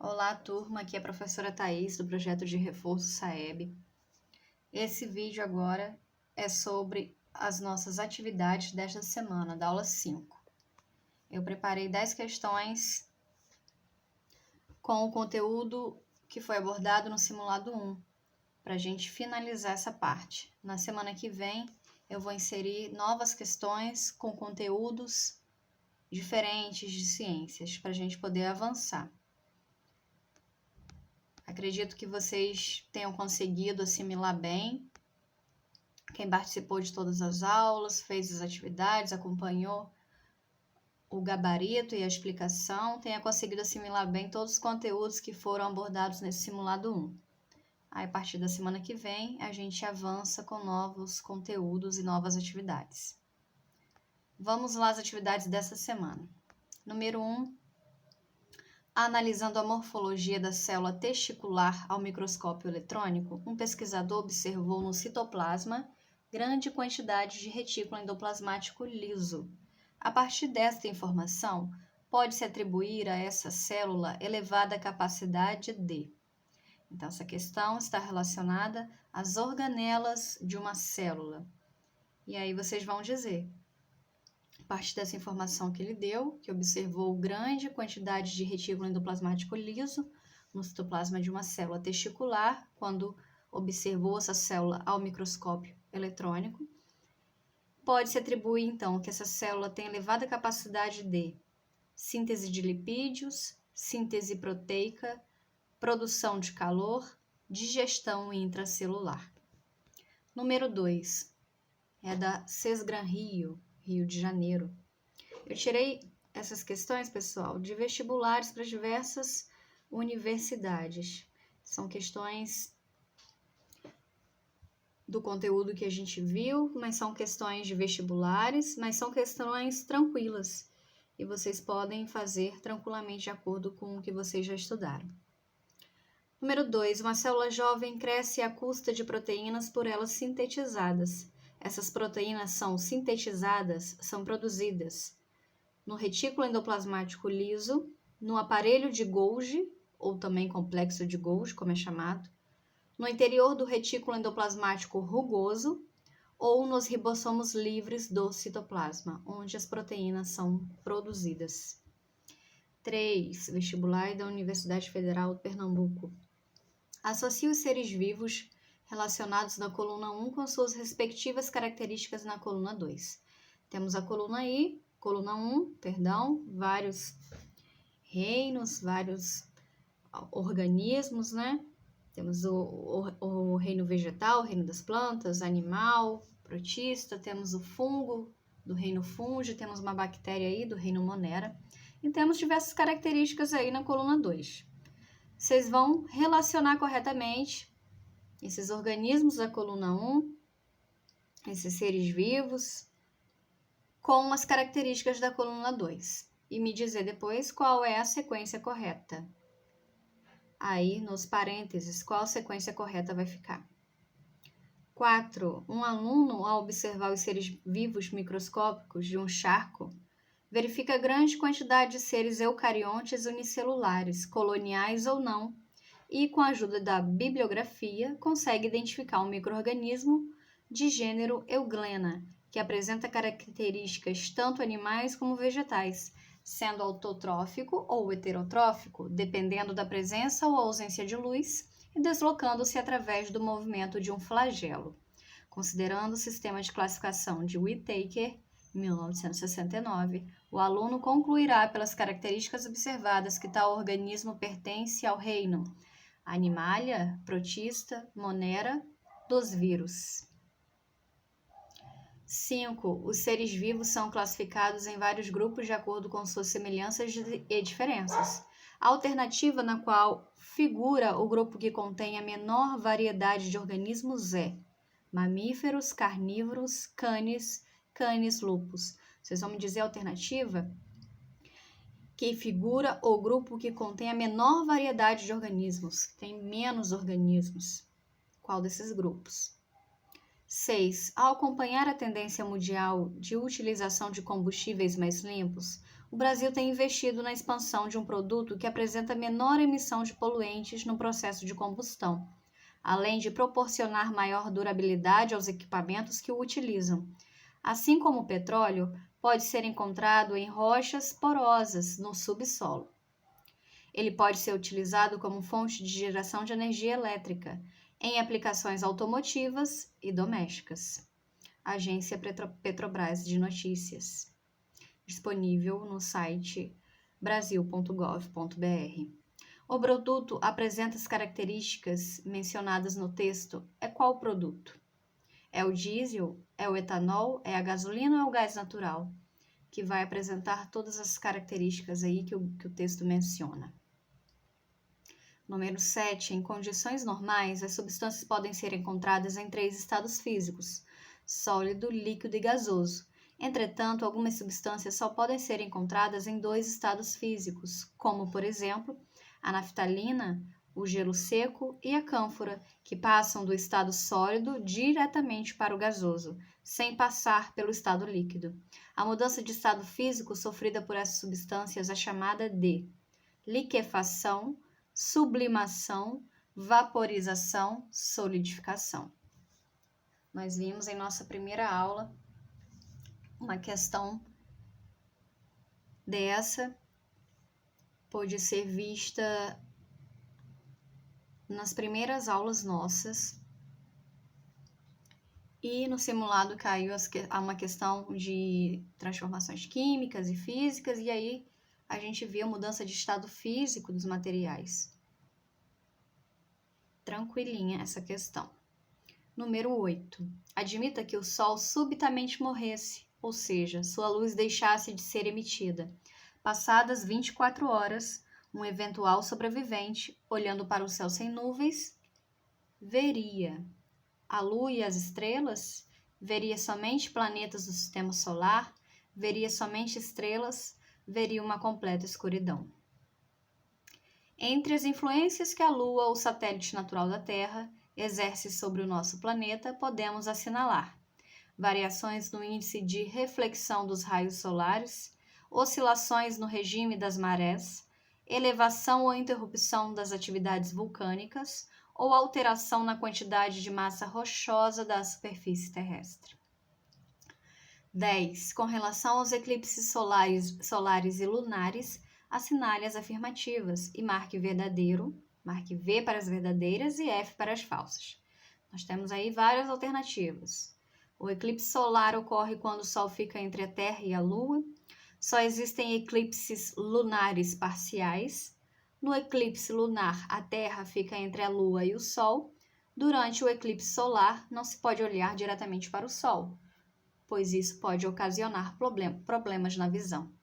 Olá, turma, aqui é a professora Thaís, do projeto de reforço SAEB. Esse vídeo agora é sobre as nossas atividades desta semana, da aula 5. Eu preparei 10 questões com o conteúdo que foi abordado no simulado 1, para a gente finalizar essa parte. Na semana que vem, eu vou inserir novas questões com conteúdos diferentes de ciências, para a gente poder avançar. Acredito que vocês tenham conseguido assimilar bem. Quem participou de todas as aulas, fez as atividades, acompanhou o gabarito e a explicação, tenha conseguido assimilar bem todos os conteúdos que foram abordados nesse simulado 1. Aí, a partir da semana que vem, a gente avança com novos conteúdos e novas atividades. Vamos lá às atividades dessa semana. Número 1. Analisando a morfologia da célula testicular ao microscópio eletrônico, um pesquisador observou no citoplasma grande quantidade de retículo endoplasmático liso. A partir desta informação, pode-se atribuir a essa célula elevada capacidade de... Então, essa questão está relacionada às organelas de uma célula. E aí vocês vão dizer, a partir dessa informação que ele deu, que observou grande quantidade de retículo endoplasmático liso no citoplasma de uma célula testicular, quando observou essa célula ao microscópio eletrônico, pode-se atribuir, então, que essa célula tem elevada capacidade de síntese de lipídios, síntese proteica, produção de calor, digestão intracelular. Número 2 é da Sesgran Rio de Janeiro. Eu tirei essas questões, pessoal, de vestibulares para diversas universidades. São questões do conteúdo que a gente viu, mas são questões de vestibulares, mas são questões tranquilas e vocês podem fazer tranquilamente de acordo com o que vocês já estudaram. Número 2. Uma célula jovem cresce à custa de proteínas por elas sintetizadas. Essas proteínas são sintetizadas, são produzidas no retículo endoplasmático liso, no aparelho de Golgi, ou também complexo de Golgi, como é chamado, no interior do retículo endoplasmático rugoso ou nos ribossomos livres do citoplasma, onde as proteínas são produzidas. 3. Vestibular da Universidade Federal de Pernambuco. Associe os seres vivos relacionados na coluna 1 com suas respectivas características na coluna 2. Temos a coluna 1, vários reinos, vários organismos, né? Temos o reino vegetal, o reino das plantas, animal, protista, temos o fungo do reino fungi, temos uma bactéria aí do reino monera, e temos diversas características aí na coluna 2. Vocês vão relacionar corretamente esses organismos da coluna 1, esses seres vivos, com as características da coluna 2 e me dizer depois qual é a sequência correta. Aí, nos parênteses, qual sequência correta vai ficar. 4. Um aluno, ao observar os seres vivos microscópicos de um charco, verifica grande quantidade de seres eucariontes unicelulares, coloniais ou não, e, com a ajuda da bibliografia, consegue identificar um micro-organismo de gênero Euglena, que apresenta características tanto animais como vegetais, sendo autotrófico ou heterotrófico, dependendo da presença ou ausência de luz, e deslocando-se através do movimento de um flagelo. Considerando o sistema de classificação de Whittaker, 1969, o aluno concluirá pelas características observadas que tal organismo pertence ao reino Animalia, protista, monera, dos vírus. 5. Os seres vivos são classificados em vários grupos de acordo com suas semelhanças e diferenças. A alternativa na qual figura o grupo que contém a menor variedade de organismos é mamíferos, carnívoros, canis lupus. Vocês vão me dizer a alternativa? Que figura o grupo que contém a menor variedade de organismos, que tem menos organismos. Qual desses grupos? 6. Ao acompanhar a tendência mundial de utilização de combustíveis mais limpos, O Brasil tem investido na expansão de um produto que apresenta menor emissão de poluentes no processo de combustão, além de proporcionar maior durabilidade aos equipamentos que o utilizam. Assim como o petróleo, pode ser encontrado em rochas porosas no subsolo. Ele pode ser utilizado como fonte de geração de energia elétrica em aplicações automotivas e domésticas. Agência Petrobras de Notícias, disponível no site brasil.gov.br. O produto apresenta as características mencionadas no texto. É qual produto? É o diesel? É o etanol? É a gasolina ou é o gás natural? Que vai apresentar todas as características aí que o texto menciona. Número 7. Em condições normais, as substâncias podem ser encontradas em 3 estados físicos: sólido, líquido e gasoso. Entretanto, algumas substâncias só podem ser encontradas em 2 estados físicos, como, por exemplo, a naftalina, o gelo seco e a cânfora, que passam do estado sólido diretamente para o gasoso, sem passar pelo estado líquido. A mudança de estado físico sofrida por essas substâncias é chamada de liquefação, sublimação, vaporização, solidificação. Nós vimos em nossa primeira aula uma questão dessa, pode ser vista nas primeiras aulas nossas, e no simulado caiu uma questão de transformações químicas e físicas, e aí a gente vê a mudança de estado físico dos materiais. Tranquilinha essa questão. Número 8. Admita que o Sol subitamente morresse, ou seja, sua luz deixasse de ser emitida. Passadas 24 horas, um eventual sobrevivente, olhando para o céu sem nuvens, veria a Lua e as estrelas, veria somente planetas do sistema solar, veria somente estrelas, veria uma completa escuridão. Entre as influências que a Lua, o satélite natural da Terra, exerce sobre o nosso planeta, podemos assinalar variações no índice de reflexão dos raios solares, oscilações no regime das marés, elevação ou interrupção das atividades vulcânicas ou alteração na quantidade de massa rochosa da superfície terrestre. 10. Com relação aos eclipses solares e lunares, assinale as afirmativas e marque verdadeiro, marque V para as verdadeiras e F para as falsas. Nós temos aí várias alternativas. O eclipse solar ocorre quando o Sol fica entre a Terra e a Lua. Só existem eclipses lunares parciais. No eclipse lunar, a Terra fica entre a Lua e o Sol. Durante o eclipse solar, não se pode olhar diretamente para o Sol, pois isso pode ocasionar problemas na visão.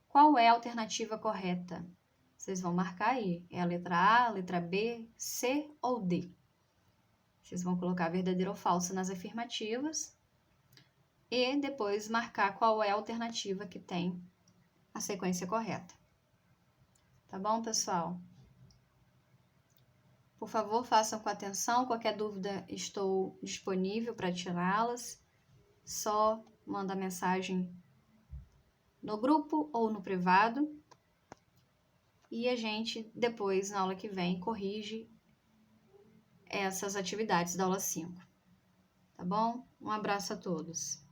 Qual é a alternativa correta? Vocês vão marcar aí. É a letra A, letra B, C ou D? Vocês vão colocar verdadeiro ou falso nas afirmativas e depois marcar qual é a alternativa que tem a sequência correta. Tá bom, pessoal? Por favor, façam com atenção. Qualquer dúvida, estou disponível para tirá-las. Só manda mensagem no grupo ou no privado. E a gente, depois, na aula que vem, corrige essas atividades da aula 5. Tá bom? Um abraço a todos.